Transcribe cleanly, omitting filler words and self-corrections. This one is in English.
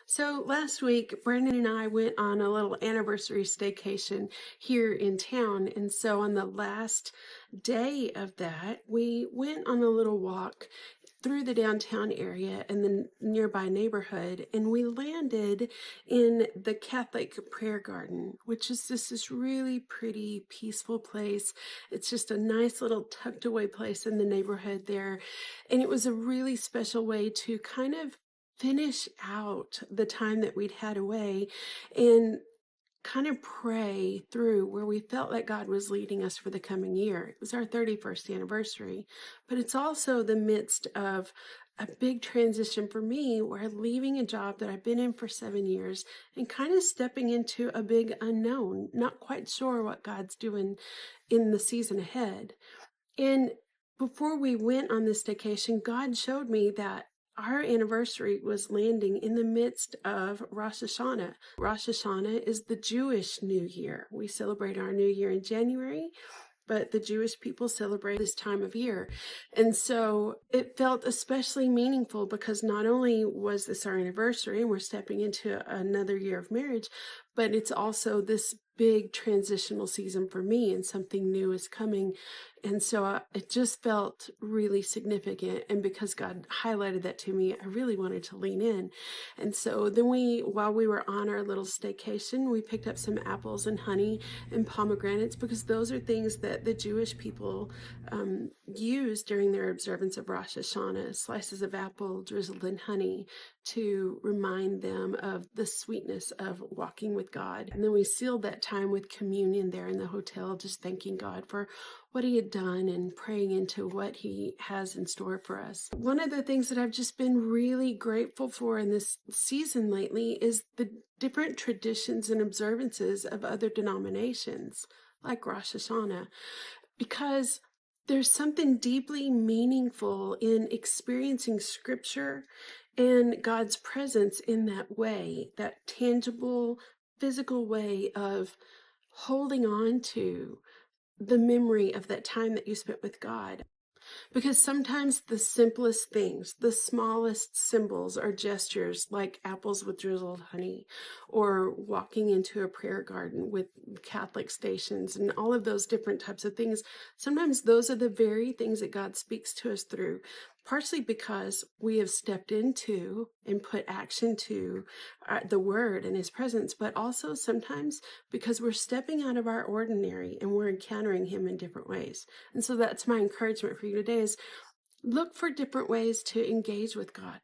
So last week, Brandon and I went on a little anniversary staycation here in town. And so on the last day of that, we went on a little walk through the downtown area and the nearby neighborhood. And we landed in the Catholic prayer garden, which is just this really pretty, peaceful place. It's just a nice little tucked away place in the neighborhood there. And it was a really special way to kind of finish out the time that we'd had away and kind of pray through where we felt like God was leading us for the coming year. It was our 31st anniversary, but it's also the midst of a big transition for me where leaving a job that I've been in for 7 years and kind of stepping into a big unknown, not quite sure what God's doing in the season ahead. And before we went on this vacation, God showed me that our anniversary was landing in the midst of Rosh Hashanah. Rosh Hashanah is the Jewish New Year. We celebrate our New Year in January, but the Jewish people celebrate this time of year. And so it felt especially meaningful because not only was this our anniversary and we're stepping into another year of marriage, but it's also this big transitional season for me and something new is coming. And so it just felt really significant. And because God highlighted that to me, I really wanted to lean in. And so then while we were on our little staycation, we picked up some apples and honey and pomegranates because those are things that the Jewish people use during their observance of Rosh Hashanah, slices of apple drizzled in honey to remind them of the sweetness of walking with God. And then we sealed that time with communion there in the hotel, just thanking God for what he had done and praying into what he has in store for us. One of the things that I've just been really grateful for in this season lately is the different traditions and observances of other denominations, like Rosh Hashanah, because there's something deeply meaningful in experiencing Scripture and God's presence in that way, that tangible, physical way of holding on to the memory of that time that you spent with God. Because sometimes the simplest things, the smallest symbols or gestures like apples with drizzled honey or walking into a prayer garden with Catholic stations and all of those different types of things, sometimes those are the very things that God speaks to us through, partially because we have stepped into and put action to the word and his presence, but also sometimes because we're stepping out of our ordinary and we're encountering him in different ways. And so that's my encouragement for you today is look for different ways to engage with God.